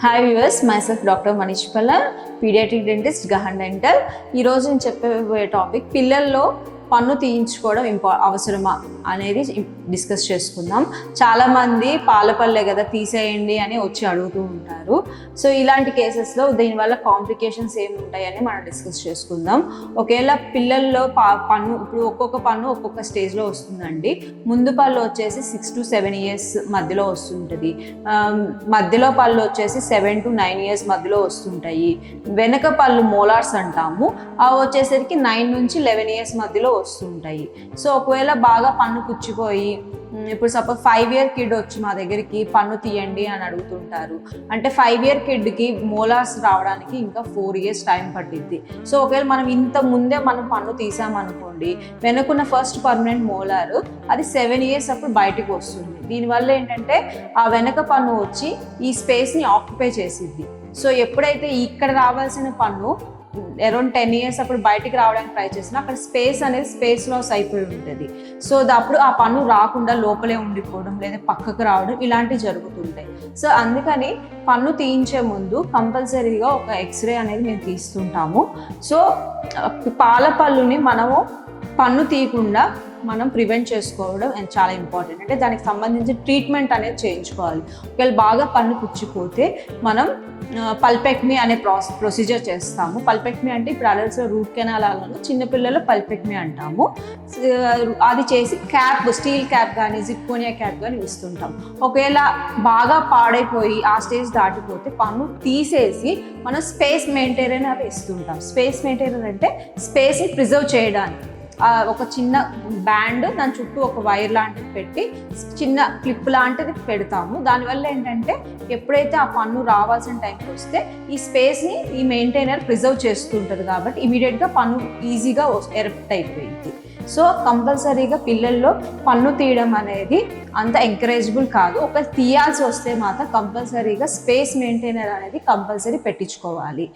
Hi viewers, myself doctor Manish Palla, pediatric dentist, Gahan dental. ఈరోజు నేను చెప్పబోయే టాపిక్ పిల్లల్లో పన్ను తీయించుకోవడం అవసరమా అనేది డిస్కస్ చేసుకుందాం. చాలామంది పాల పళ్ళే కదా తీసేయండి అని వచ్చి అడుగుతూ ఉంటారు. సో ఇలాంటి కేసెస్లో దీనివల్ల కాంప్లికేషన్స్ ఏమి ఉంటాయని మనం డిస్కస్ చేసుకుందాం. ఒకవేళ పిల్లల్లో పన్ను ఇప్పుడు ఒక్కొక్క పన్ను ఒక్కొక్క స్టేజ్లో వస్తుందండి. ముందు పళ్ళు వచ్చేసి 6 to 7 years మధ్యలో వస్తుంటుంది. మధ్యలో పళ్ళు వచ్చేసి 7 to 9 years మధ్యలో వస్తుంటాయి. వెనక పళ్ళు మోలార్స్ అంటాము, అవి వచ్చేసరికి 9 నుంచి 11 years మధ్యలో వస్తుంటాయి. సో ఒకవేళ బాగా పన్ను పుచ్చిపోయి, ఇప్పుడు సపోజ్ 5-year కిడ్ వచ్చి మా దగ్గరికి పన్ను తీయండి అని అడుగుతుంటారు. అంటే 5-year కిడ్కి మోలార్స్ రావడానికి ఇంకా 4 years టైం పట్టిద్ది. సో ఒకవేళ మనం ఇంత ముందే మనం పన్ను తీసామనుకోండి, వెనుకున్న ఫస్ట్ పర్మనెంట్ మోలార్ అది 7 years అప్పుడు బయటకు వస్తుంది. దీనివల్ల ఏంటంటే ఆ వెనక పన్ను వచ్చి ఈ స్పేస్ని ఆక్యుపై చేసిద్ది. సో ఎప్పుడైతే ఇక్కడ రావాల్సిన పన్ను అరౌండ్ 10 years అప్పుడు బయటికి రావడానికి ట్రై చేసినా అక్కడ స్పేస్ అనేది స్పేస్ లాస్ అయిపోయి ఉంటుంది. సో అప్పుడు ఆ పన్ను రాకుండా లోపలే ఉండిపోవడం లేదా పక్కకు రావడం ఇలాంటివి జరుగుతుంటాయి. సో అందుకని పన్ను తీయించే ముందు కంపల్సరీగా ఒక ఎక్స్రే అనేది మేము తీస్తుంటాము. సో పాల పళ్ళుని మనము పన్ను తీయకుండా మనం ప్రివెంట్ చేసుకోవడం చాలా ఇంపార్టెంట్. అంటే దానికి సంబంధించి ట్రీట్మెంట్ అనేది చేయించుకోవాలి. ఒకవేళ బాగా పన్ను పుచ్చిపోతే మనం పల్పెక్టమీ అనే ప్రొసీజర్ చేస్తాము. పల్పెక్టమీ అంటే ఇప్పుడు అడల్ట్స్లో రూట్ కెనాల్ అలాను, చిన్నపిల్లలు పల్పెక్టమీ అంటాము. అది చేసి క్యాప్, స్టీల్ క్యాప్ కానీ జిర్కోనియా క్యాప్ కానీ ఇస్తుంటాం. ఒకవేళ బాగా పాడైపోయి ఆ స్టేజ్ దాటిపోతే పన్ను తీసేసి మనం స్పేస్ మెయింటైనర్ అవి ఇస్తుంటాం. స్పేస్ మెయింటైనర్ అంటే స్పేస్ని ప్రిజర్వ్ చేయడానికి ఒక చిన్న బ్యాండ్, దాని చుట్టూ ఒక వైర్ లాంటిది పెట్టి చిన్న క్లిప్ లాంటిది పెడతాము. దానివల్ల ఏంటంటే ఎప్పుడైతే ఆ పన్ను రావాల్సిన టైంకి వస్తే ఈ స్పేస్ని ఈ మెయింటైనర్ ప్రిజర్వ్ చేస్తుంటుంది కాబట్టి ఇమీడియట్గా పన్ను ఈజీగా ఎరెక్ట్ అయిపోయింది. సో కంపల్సరీగా పిల్లల్లో పన్ను తీయడం అనేది అంత ఎంకరేజబుల్ కాదు. ఒక తీయాల్సి వస్తే మాత్రం కంపల్సరీగా స్పేస్ మెయింటైనర్ అనేది కంపల్సరీ పెట్టించుకోవాలి.